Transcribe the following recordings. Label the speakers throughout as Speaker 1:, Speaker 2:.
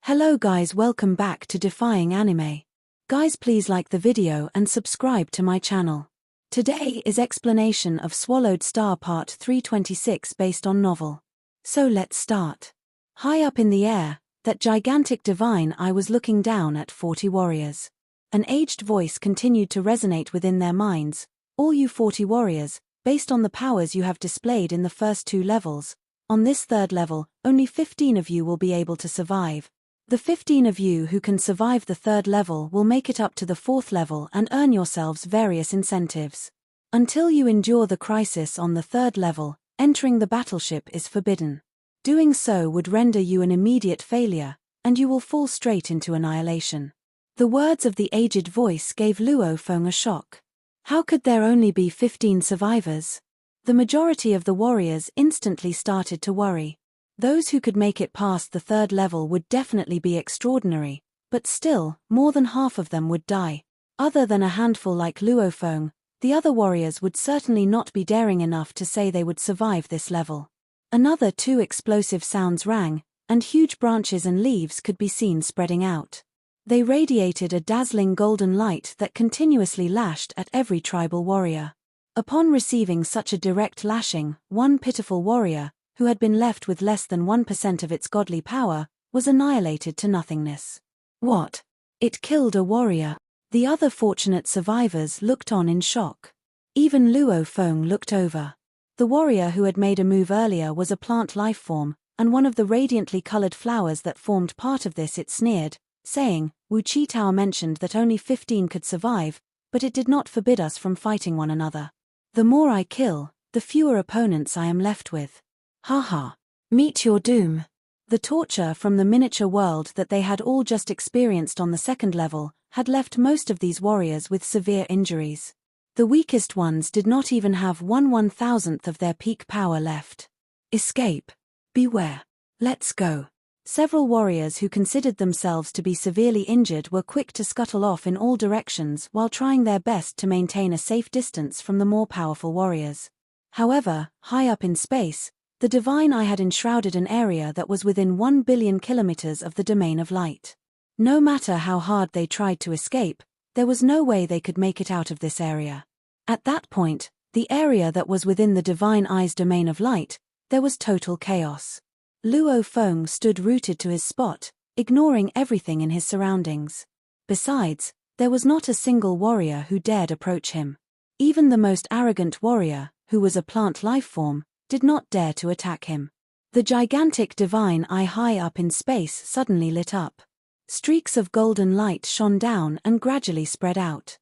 Speaker 1: Hello guys, welcome back to Defying Anime. Guys, please like the video and subscribe to my channel. Today is explanation of Swallowed Star Part 326 based on novel. So let's start. High up in the air, that gigantic divine eye was looking down at 40 warriors. An aged voice continued to resonate within their minds. All you 40 warriors, based on the powers you have displayed in the first 2 levels, on this 3rd level, only 15 of you will be able to survive. The 15 of you who can survive the 3rd level will make it up to the 4th level and earn yourselves various incentives. Until you endure the crisis on the 3rd level, entering the battleship is forbidden. Doing so would render you an immediate failure, and you will fall straight into annihilation. The words of the aged voice gave Luo Fong a shock. How could there only be 15 survivors? The majority of the warriors instantly started to worry. Those who could make it past the 3rd level would definitely be extraordinary, but still, more than half of them would die. Other than a handful like Luo Fong, the other warriors would certainly not be daring enough to say they would survive this level. Another 2 explosive sounds rang, and huge branches and leaves could be seen spreading out. They radiated a dazzling golden light that continuously lashed at every tribal warrior. Upon receiving such a direct lashing, one pitiful warrior, who had been left with less than 1% of its godly power, was annihilated to nothingness. What? It killed a warrior. The other fortunate survivors looked on in shock. Even Luo Fong looked over. The warrior who had made a move earlier was a plant life form, and one of the radiantly colored flowers that formed part of this it sneered, saying, Wu Chi Tao mentioned that only 15 could survive, but it did not forbid us from fighting one another. The more I kill, the fewer opponents I am left with. Haha. Meet your doom. The torture from the miniature world that they had all just experienced on the 2nd level had left most of these warriors with severe injuries. The weakest ones did not even have 1/1000th of their peak power left. Escape. Beware. Let's go. Several warriors who considered themselves to be severely injured were quick to scuttle off in all directions while trying their best to maintain a safe distance from the more powerful warriors. However, high up in space, the divine eye had enshrouded an area that was within 1 billion kilometers of the domain of light. No matter how hard they tried to escape, there was no way they could make it out of this area. At that point, the area that was within the divine eye's domain of light, there was total chaos. Luo Fong stood rooted to his spot, ignoring everything in his surroundings. Besides, there was not a single warrior who dared approach him. Even the most arrogant warrior, who was a plant life form, did not dare to attack him. The gigantic divine eye high up in space suddenly lit up. Streaks of golden light shone down and gradually spread out.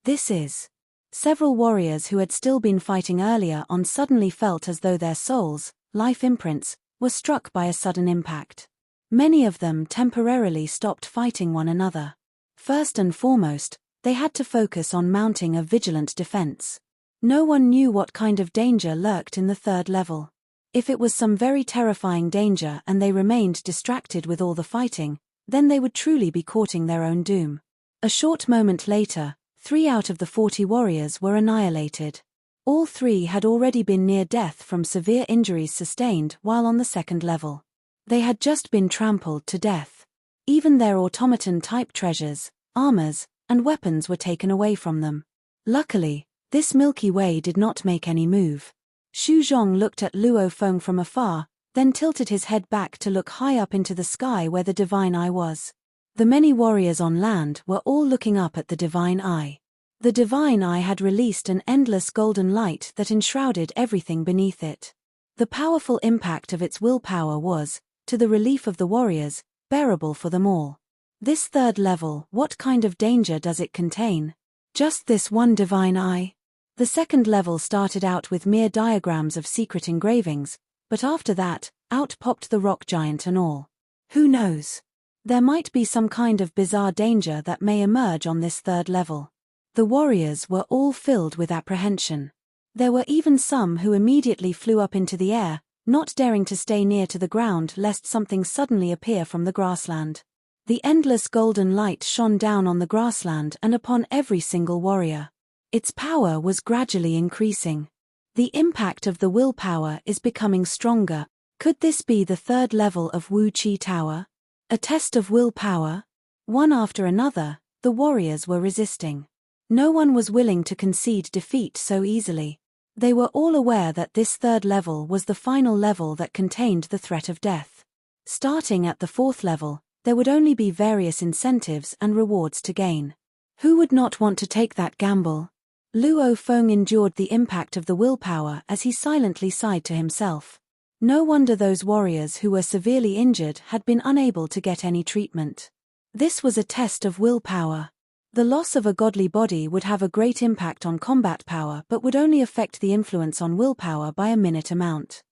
Speaker 1: This is. Several warriors who had still been fighting earlier on suddenly felt as though their souls, life imprints, were struck by a sudden impact. Many of them temporarily stopped fighting one another. First and foremost, they had to focus on mounting a vigilant defense. No one knew what kind of danger lurked in the 3rd level. If it was some very terrifying danger and they remained distracted with all the fighting, then they would truly be courting their own doom. A short moment later, 3 out of the 40 warriors were annihilated. All 3 had already been near death from severe injuries sustained while on the 2nd level. They had just been trampled to death. Even their automaton-type treasures, armors, and weapons were taken away from them. Luckily, this Milky Way did not make any move. Xu Zhong looked at Luo Fong from afar, then tilted his head back to look high up into the sky where the divine eye was. The many warriors on land were all looking up at the divine eye. The divine eye had released an endless golden light that enshrouded everything beneath it. The powerful impact of its willpower was, to the relief of the warriors, bearable for them all. This 3rd level, what kind of danger does it contain? Just this one divine eye? The 2nd level started out with mere diagrams of secret engravings, but after that, out popped the rock giant and all. Who knows? There might be some kind of bizarre danger that may emerge on this 3rd level. The warriors were all filled with apprehension. There were even some who immediately flew up into the air, not daring to stay near to the ground lest something suddenly appear from the grassland. The endless golden light shone down on the grassland and upon every single warrior. Its power was gradually increasing. The impact of the willpower is becoming stronger. Could this be the 3rd level of Wu Chi Tower? A test of willpower? One after another, the warriors were resisting. No one was willing to concede defeat so easily. They were all aware that this third level was the final level that contained the threat of death. Starting at the fourth level, there would only be various incentives and rewards to gain. Who would not want to take that gamble? Luo Fong endured the impact of the willpower as he silently sighed to himself. No wonder those warriors who were severely injured had been unable to get any treatment. This was a test of willpower. The loss of a godly body would have a great impact on combat power but would only affect the influence on willpower by a minute amount.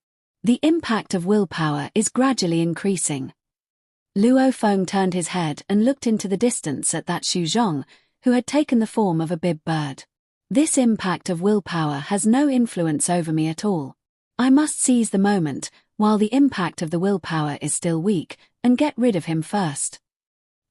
Speaker 2: The impact of willpower is gradually increasing. Luo Fong turned his head and looked into the distance at that Xu Zhong, who had taken the form of a bib bird. This impact of willpower has no influence over me at all. I must seize the moment, while the impact of the willpower is still weak, and get rid of him first.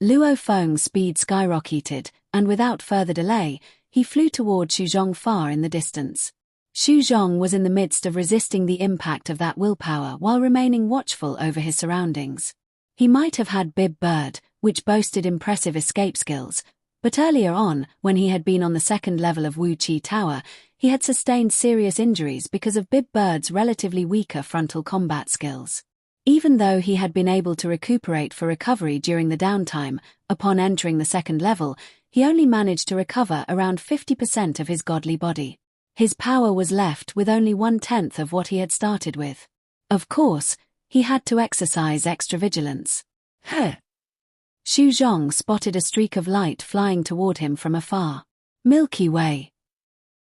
Speaker 2: Luo Fong's speed skyrocketed, and without further delay, he flew toward Xu Zhong far in the distance. Xu Zhong was in the midst of resisting the impact of that willpower while remaining watchful over his surroundings. He might have had Bib Bird, which boasted impressive escape skills, but earlier on, when he had been on the second level of Wu Chi Tower, he had sustained serious injuries because of Bib Bird's relatively weaker frontal combat skills. Even though he had been able to recuperate for recovery during the downtime, upon entering the second level, he only managed to recover around 50% of his godly body. His power was left with only 1/10 of what he had started with. Of course, he had to exercise extra vigilance. Xu Zhong spotted a streak of light flying toward him from afar. Milky Way.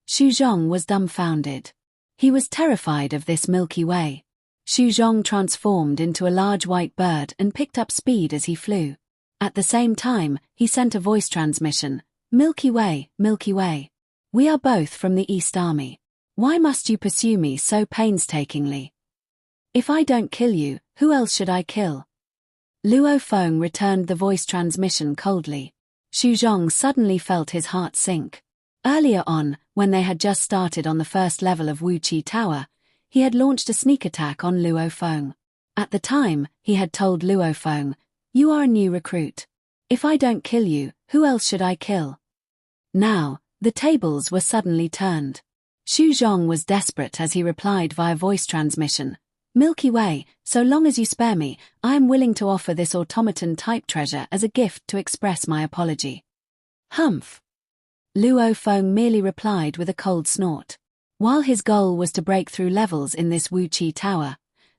Speaker 2: Xu Zhong was dumbfounded. He was terrified of this Milky Way. Xu Zhong transformed into a large white bird and picked up speed as he flew. At the same time, he sent a voice transmission. Milky Way, Milky Way. We are both from the East Army. Why must you pursue me so painstakingly? If I don't kill you, who else should I kill? Luo Fong returned the voice transmission coldly. Xu Zhong suddenly felt his heart sink. Earlier on, when they had just started on the first level of Wu Chi Tower, he had launched a sneak attack on Luo Fong. At the time, he had told Luo Fong, "You are a new recruit. If I don't kill you, who else should I kill?" Now, the tables were suddenly turned. Xu Zhong was desperate as he replied via voice transmission. Milky Way, so long as you spare me, I am willing to offer this automaton-type treasure as a gift to express my apology. Humph. Luo Fong merely replied with a cold snort. While his goal was to break through levels in this Wu Chi Tower,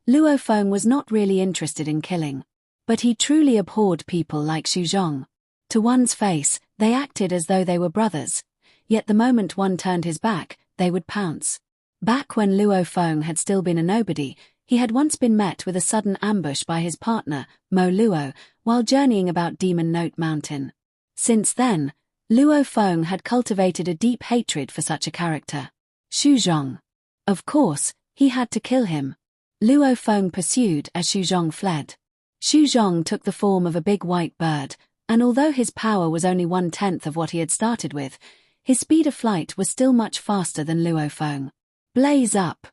Speaker 2: Luo Fong was not really interested in killing. But he truly abhorred people like Xu Zhong. To one's face, they acted as though they were brothers. Yet the moment one turned his back, they would pounce. Back when Luo Fong had still been a nobody, he had once been met with a sudden ambush by his partner, Mo Luo, while journeying about Demon Note Mountain. Since then, Luo Fong had cultivated a deep hatred for such a character. Xu Zhong. Of course, he had to kill him. Luo Fong pursued as Xu Zhong fled. Xu Zhong took the form of a big white bird, and although his power was only 1/10 of what he had started with, his speed of flight was still much faster than Luo Fong. Blaze up!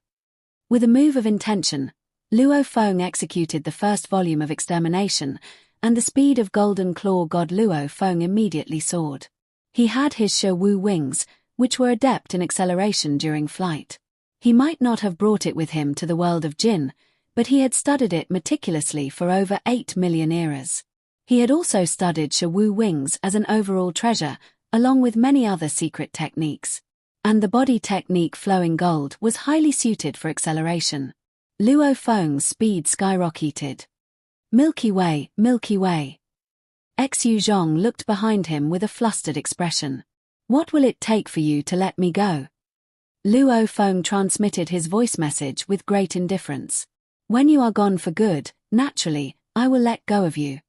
Speaker 2: With a move of intention, Luo Fong executed the first volume of extermination, and the speed of Golden Claw God Luo Fong immediately soared. He had his Shi Wu wings, which were adept in acceleration during flight. He might not have brought it with him to the world of Jin, but he had studied it meticulously for over 8 million eras. He had also studied Shi Wu wings as an overall treasure, along with many other secret techniques. And the body technique Flowing Gold was highly suited for acceleration. Luo Fong's speed skyrocketed. Milky Way, Milky Way. Xu Zhong looked behind him with a flustered expression. What will it take for you to let me go? Luo Fong transmitted his voice message with great indifference. When you are gone for good, naturally, I will let go of you.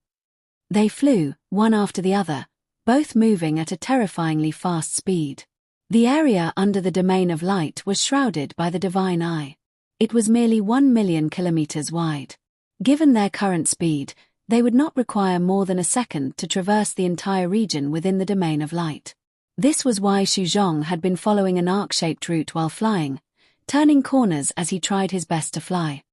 Speaker 2: They flew, one after the other, both moving at a terrifyingly fast speed. The area under the domain of light was shrouded by the divine eye. It was merely 1 million kilometers wide. Given their current speed, they would not require more than a second to traverse the entire region within the domain of light. This was why Xu Zhong had been following an arc-shaped route while flying, turning corners as he tried his best to fly.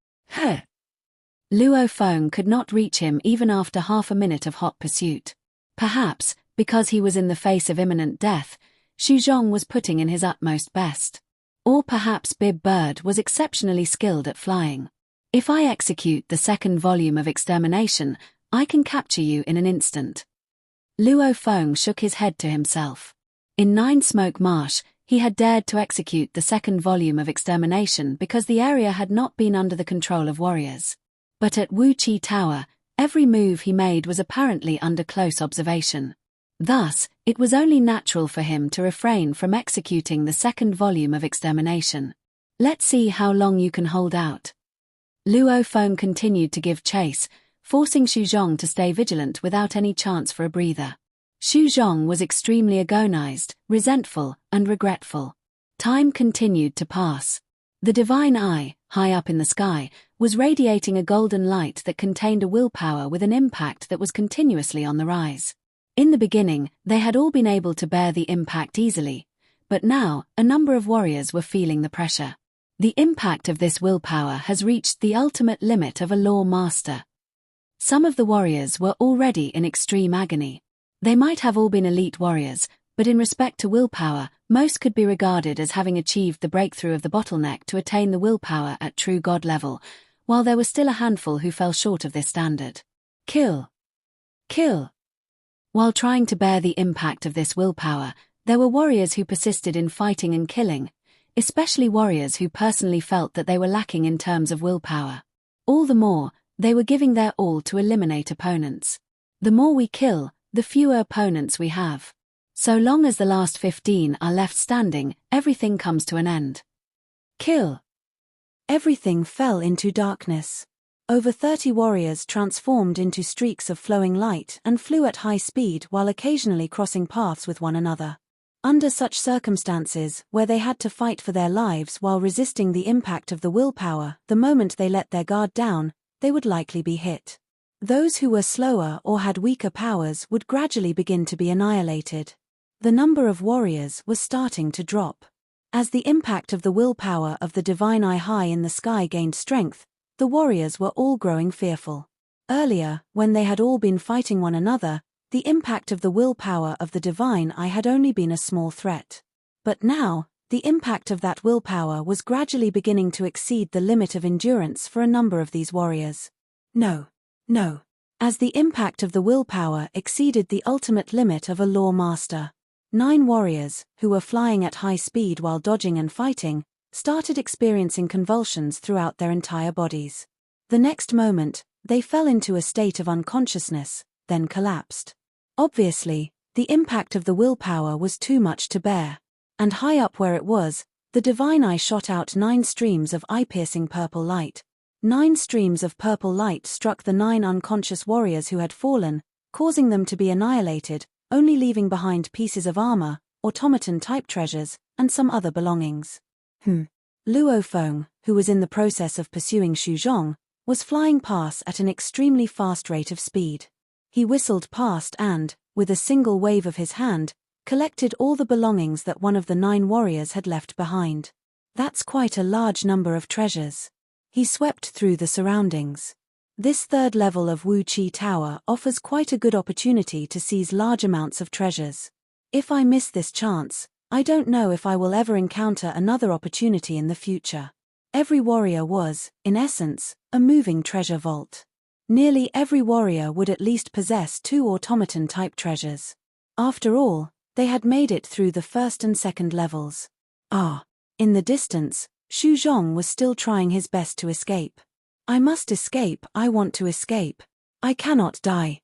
Speaker 2: Luo Fong could not reach him even after half a minute of hot pursuit. Perhaps, because he was in the face of imminent death, Xu Zhong was putting in his utmost best. Or perhaps Bib Bird was exceptionally skilled at flying. If I execute the second volume of extermination, I can capture you in an instant. Luo Fong shook his head to himself. In Nine Smoke Marsh, he had dared to execute the second volume of extermination because the area had not been under the control of warriors. But at Wu Chi Tower, every move he made was apparently under close observation. Thus, it was only natural for him to refrain from executing the second volume of extermination. Let's see how long you can hold out. Luo Fong continued to give chase, forcing Xu Zhong to stay vigilant without any chance for a breather. Xu Zhong was extremely agonized, resentful, and regretful. Time continued to pass. The divine eye, high up in the sky, was radiating a golden light that contained a willpower with an impact that was continuously on the rise. In the beginning, they had all been able to bear the impact easily, but now, a number of warriors were feeling the pressure. The impact of this willpower has reached the ultimate limit of a law master. Some of the warriors were already in extreme agony. They might have all been elite warriors, but in respect to willpower, most could be regarded as having achieved the breakthrough of the bottleneck to attain the willpower at true god level, while there were still a handful who fell short of this standard. Kill. Kill. While trying to bear the impact of this willpower, there were warriors who persisted in fighting and killing, especially warriors who personally felt that they were lacking in terms of willpower. All the more, they were giving their all to eliminate opponents. The more we kill, the fewer opponents we have. So long as the last 15 are left standing, everything comes to an end. Kill.
Speaker 1: Everything fell into darkness. Over 30 warriors transformed into streaks of flowing light and flew at high speed while occasionally crossing paths with one another. Under such circumstances, where they had to fight for their lives while resisting the impact of the willpower, the moment they let their guard down, they would likely be hit. Those who were slower or had weaker powers would gradually begin to be annihilated. The number of warriors was starting to drop. As the impact of the willpower of the divine eye high in the sky gained strength, the warriors were all growing fearful. Earlier, when they had all been fighting one another, the impact of the willpower of the divine eye had only been a small threat. But now, the impact of that willpower was gradually beginning to exceed the limit of endurance for a number of these warriors. No. As the impact of the willpower exceeded the ultimate limit of a law master, 9 warriors, who were flying at high speed while dodging and fighting, started experiencing convulsions throughout their entire bodies. The next moment, they fell into a state of unconsciousness, then collapsed. Obviously, the impact of the willpower was too much to bear. And high up where it was, the divine eye shot out 9 streams of eye-piercing purple light. 9 streams of purple light struck the 9 unconscious warriors who had fallen, causing them to be annihilated, only leaving behind pieces of armor, automaton-type treasures, and some other belongings. Luo Fong, who was in the process of pursuing Xu Zhong, was flying past at an extremely fast rate of speed. He whistled past and, with a single wave of his hand, collected all the belongings that one of the 9 warriors had left behind. That's quite a large number of treasures. He swept through the surroundings. This third level of Wu Chi Tower offers quite a good opportunity to seize large amounts of treasures. If I miss this chance, I don't know if I will ever encounter another opportunity in the future. Every warrior was, in essence, a moving treasure vault. Nearly every warrior would at least possess 2 automaton-type treasures. After all, they had made it through the first and second levels. In the distance, Xu Zhong was still trying his best to escape. I must escape, I want to escape. I cannot die.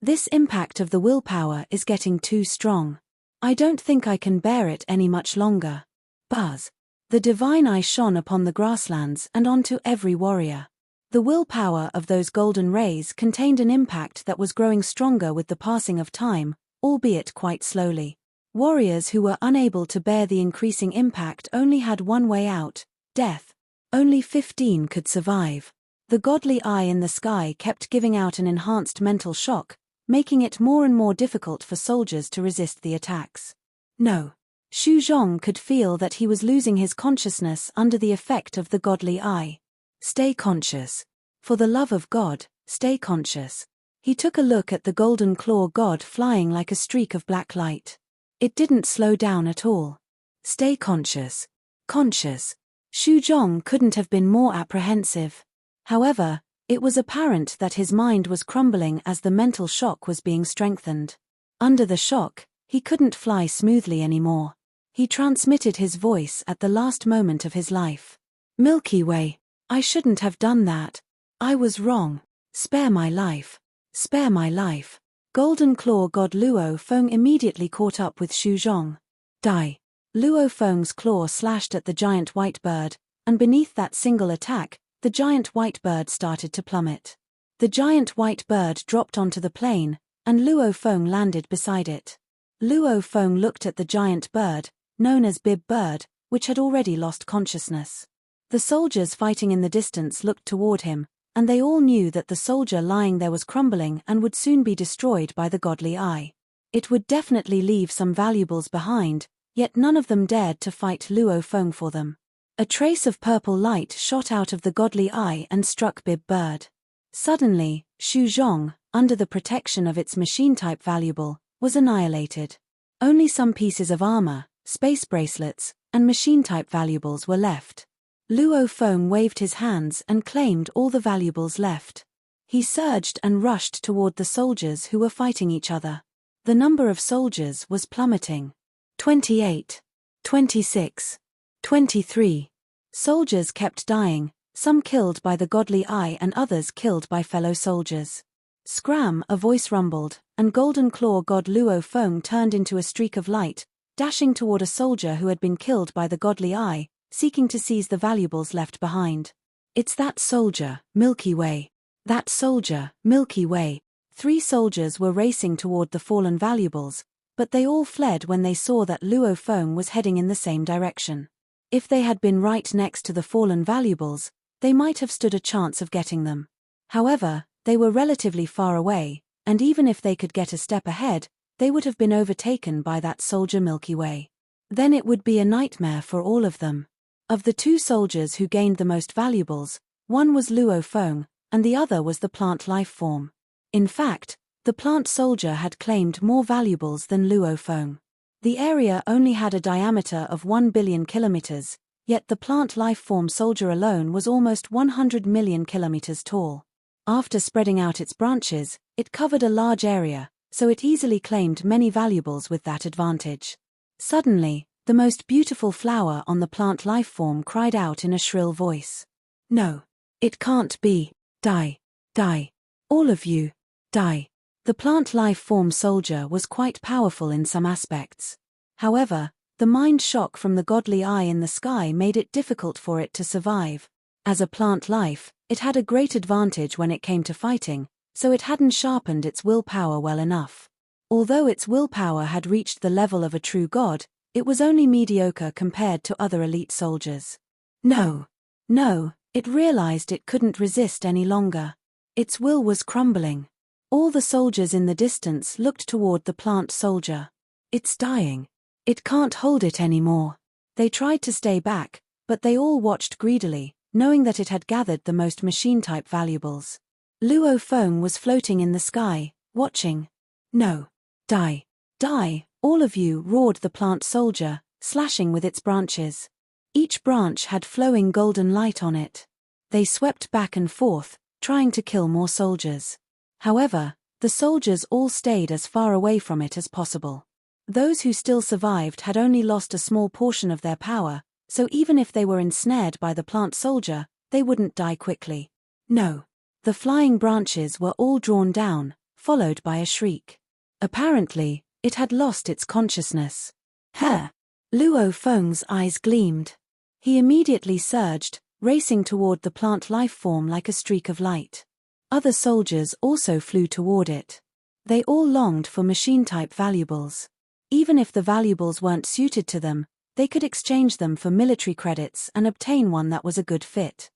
Speaker 1: This impact of the willpower is getting too strong. I don't think I can bear it any much longer. Buzz. The divine eye shone upon the grasslands and onto every warrior. The willpower of those golden rays contained an impact that was growing stronger with the passing of time, albeit quite slowly. Warriors who were unable to bear the increasing impact only had one way out: death. Only 15 could survive. The godly eye in the sky kept giving out an enhanced mental shock, making it more and more difficult for soldiers to resist the attacks. No. Xu Zhong could feel that he was losing his consciousness under the effect of the godly eye. Stay conscious. For the love of God, stay conscious. He took a look at the golden claw god flying like a streak of black light. It didn't slow down at all. Stay conscious. Conscious. Xu Zhong couldn't have been more apprehensive. However, it was apparent that his mind was crumbling as the mental shock was being strengthened. Under the shock, he couldn't fly smoothly anymore. He transmitted his voice at the last moment of his life. Milky Way, I shouldn't have done that. I was wrong. Spare my life. Spare my life. Golden Claw God Luo Fong immediately caught up with Xu Zhong. Die. Luo Feng's claw slashed at the giant white bird, and beneath that single attack, the giant white bird started to plummet. The giant white bird dropped onto the plain, and Luo Fong landed beside it. Luo Fong looked at the giant bird, known as Bib Bird, which had already lost consciousness. The soldiers fighting in the distance looked toward him, and they all knew that the soldier lying there was crumbling and would soon be destroyed by the godly eye. It would definitely leave some valuables behind, yet none of them dared to fight Luo Fong for them. A trace of purple light shot out of the godly eye and struck Bib Bird. Suddenly, Xu Zhong, under the protection of its machine-type valuable, was annihilated. Only some pieces of armor, space bracelets, and machine-type valuables were left. Luo Fong waved his hands and claimed all the valuables left. He surged and rushed toward the soldiers who were fighting each other. The number of soldiers was plummeting. 28. 26. 23. Soldiers kept dying, some killed by the godly eye and others killed by fellow soldiers. Scram, a voice rumbled, and Golden Claw God Luo Fong turned into a streak of light, dashing toward a soldier who had been killed by the godly eye, seeking to seize the valuables left behind. It's that soldier, Milky Way. That soldier, Milky Way. 3 soldiers were racing toward the fallen valuables, but they all fled when they saw that Luo Fong was heading in the same direction. If they had been right next to the fallen valuables, they might have stood a chance of getting them. However, they were relatively far away, and even if they could get a step ahead, they would have been overtaken by that soldier Milky Way. Then it would be a nightmare for all of them. Of the 2 soldiers who gained the most valuables, one was Luo Fong, and the other was the plant life form. In fact, the plant soldier had claimed more valuables than Luo Fong. The area only had a diameter of 1 billion kilometers, yet the plant life form soldier alone was almost 100 million kilometers tall. After spreading out its branches, it covered a large area, so it easily claimed many valuables with that advantage. Suddenly, the most beautiful flower on the plant life form cried out in a shrill voice. No. It can't be. Die. Die. All of you. Die. The plant life form soldier was quite powerful in some aspects. However, the mind shock from the godly eye in the sky made it difficult for it to survive. As a plant life, it had a great advantage when it came to fighting, so it hadn't sharpened its willpower well enough. Although its willpower had reached the level of a true god, it was only mediocre compared to other elite soldiers. No. No, it realized it couldn't resist any longer. Its will was crumbling. All the soldiers in the distance looked toward the plant soldier. It's dying. It can't hold it anymore. They tried to stay back, but they all watched greedily, knowing that it had gathered the most machine-type valuables. Luo Fong was floating in the sky, watching. No. Die. Die. All of you, roared the plant soldier, slashing with its branches. Each branch had flowing golden light on it. They swept back and forth, trying to kill more soldiers. However, the soldiers all stayed as far away from it as possible. Those who still survived had only lost a small portion of their power, so even if they were ensnared by the plant soldier, they wouldn't die quickly. No. The flying branches were all drawn down, followed by a shriek. Apparently, it had lost its consciousness. Huh! Luo Feng's eyes gleamed. He immediately surged, racing toward the plant life form like a streak of light. Other soldiers also flew toward it. They all longed for machine-type valuables. Even if the valuables weren't suited to them, they could exchange them for military credits and obtain one that was a good fit.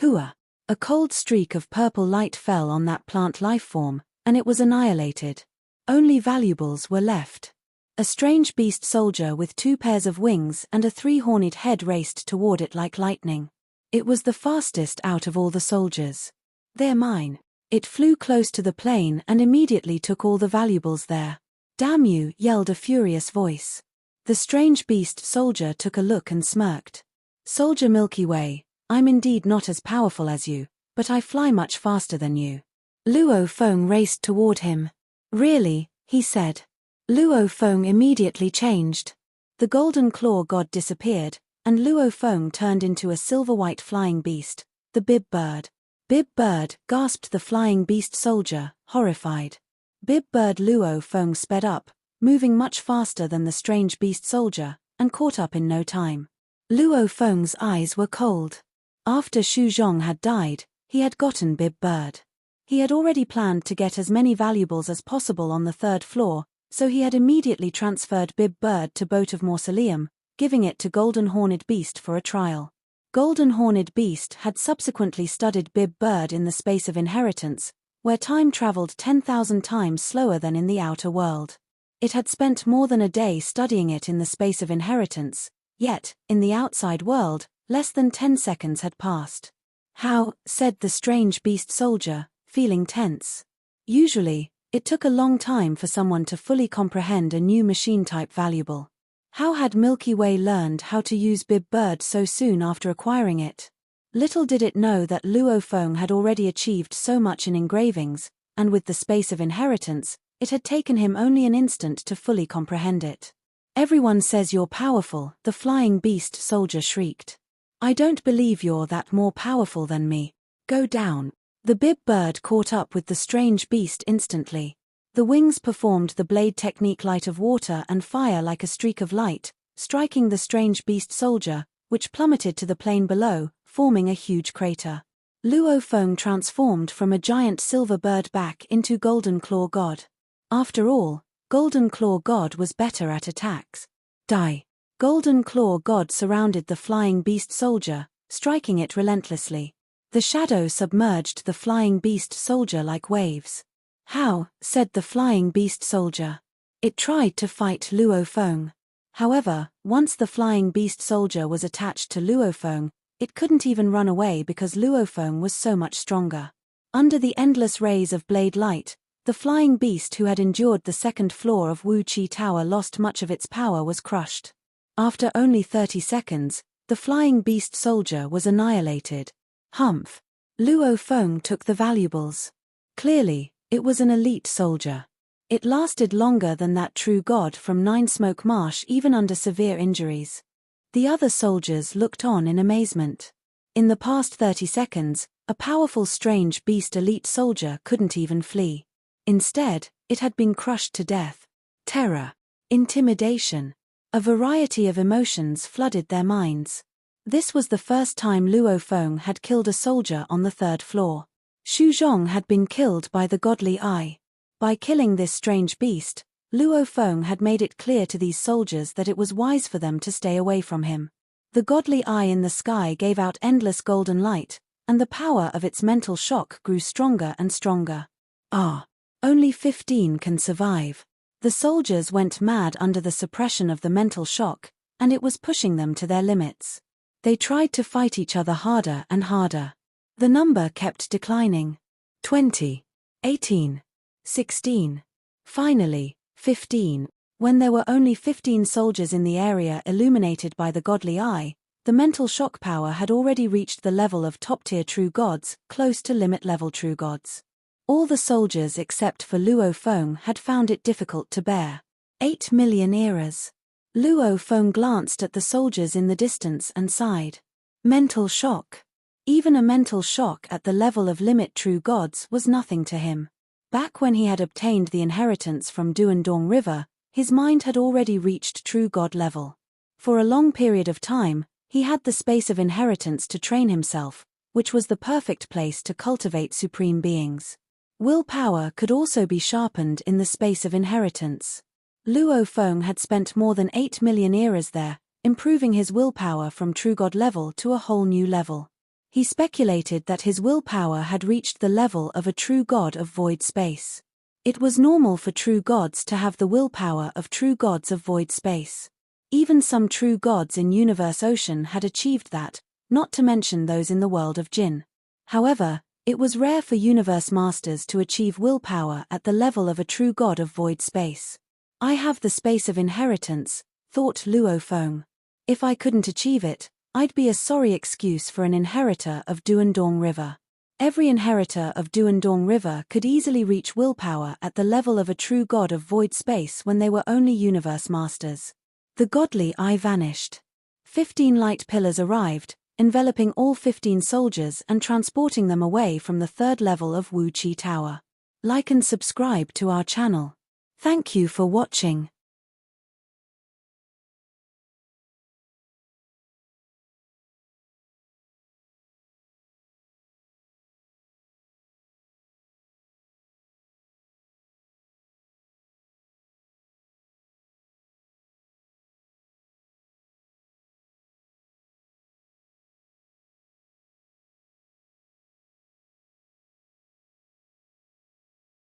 Speaker 1: Hooah! A cold streak of purple light fell on that plant life form, and it was annihilated. Only valuables were left. A strange beast soldier with 2 pairs of wings and a 3-horned head raced toward it like lightning. It was the fastest out of all the soldiers. They're mine. It flew close to the plane and immediately took all the valuables there. Damn you, yelled a furious voice. The strange beast soldier took a look and smirked. Soldier Milky Way, I'm indeed not as powerful as you, but I fly much faster than you. Luo Fong raced toward him. Really, he said. Luo Fong immediately changed. The golden claw god disappeared, and Luo Fong turned into a silver-white flying beast, the Bib Bird. Bib Bird, gasped the flying beast soldier, horrified. Bib Bird Luo Fong sped up, moving much faster than the strange beast soldier, and caught up in no time. Luo Fong's eyes were cold. After Xu Zhong had died, he had gotten Bib Bird. He had already planned to get as many valuables as possible on the third floor, so he had immediately transferred Bib Bird to Boat of Mausoleum, giving it to Golden Horned Beast for a trial. Golden Horned Beast had subsequently studied Bib Bird in the space of inheritance, where time traveled 10,000 times slower than in the outer world. It had spent more than a day studying it in the space of inheritance, yet, in the outside world, less than 10 seconds had passed. How, said the strange beast soldier, feeling tense. Usually, it took a long time for someone to fully comprehend a new machine-type valuable. How had Milky Way learned how to use Bib Bird so soon after acquiring it? Little did it know that Luo Fong had already achieved so much in engravings, and with the space of inheritance, it had taken him only an instant to fully comprehend it. Everyone says you're powerful, the flying beast soldier shrieked. I don't believe you're that more powerful than me. Go down. The Bib Bird caught up with the strange beast instantly. The wings performed the blade technique light of water and fire like a streak of light, striking the strange beast soldier, which plummeted to the plain below, forming a huge crater. Luo Fong transformed from a giant silver bird back into Golden Claw God. After all, Golden Claw God was better at attacks. Die. Golden Claw God surrounded the flying beast soldier, striking it relentlessly. The shadow submerged the flying beast soldier like waves. How, said the flying beast soldier. It tried to fight Luo Fong. However, once the flying beast soldier was attached to Luo Fong, it couldn't even run away because Luo Fong was so much stronger. Under the endless rays of blade light, the flying beast who had endured the second floor of Wu Chi Tower lost much of its power was crushed. After only 30 seconds, the flying beast soldier was annihilated. Humph. Luo Fong took the valuables. Clearly, it was an elite soldier. It lasted longer than that true god from Nine Smoke Marsh even under severe injuries. The other soldiers looked on in amazement. In the past 30 seconds, a powerful strange beast elite soldier couldn't even flee. Instead, it had been crushed to death. Terror. Intimidation. A variety of emotions flooded their minds. This was the first time Luo Fong had killed a soldier on the third floor. Xu Zhong had been killed by the godly eye. By killing this strange beast, Luo Fong had made it clear to these soldiers that it was wise for them to stay away from him. The godly eye in the sky gave out endless golden light, and the power of its mental shock grew stronger and stronger. Only 15 can survive. The soldiers went mad under the suppression of the mental shock, and it was pushing them to their limits. They tried to fight each other harder and harder. The number kept declining. 20, 18, 16. Finally, 15. When there were only 15 soldiers in the area illuminated by the godly eye, the mental shock power had already reached the level of top-tier true gods, close to limit-level true gods. All the soldiers except for Luo Fong had found it difficult to bear. 8 million eras. Luo Fong glanced at the soldiers in the distance and sighed. Mental shock. Even a mental shock at the level of limit true gods was nothing to him. Back when he had obtained the inheritance from Duandong River, his mind had already reached true god level. For a long period of time, he had the space of inheritance to train himself, which was the perfect place to cultivate supreme beings. Willpower could also be sharpened in the space of inheritance. Luo Fong had spent more than 8 million eras there, improving his willpower from true god level to a whole new level. He speculated that his willpower had reached the level of a true god of void space. It was normal for true gods to have the willpower of true gods of void space. Even some true gods in Universe Ocean had achieved that, not to mention those in the world of Jin. However, It was rare for universe masters to achieve willpower at the level of a true god of void space. I have the space of inheritance, thought Luo Fong. If I couldn't achieve it, I'd be a sorry excuse for an inheritor of Duandong River. Every inheritor of Duandong River could easily reach willpower at the level of a true god of void space when they were only universe masters. The godly eye vanished. 15 light pillars arrived, enveloping all 15 soldiers and transporting them away from the third level of Wu Chi Tower. Like and subscribe to our channel. Thank you for watching.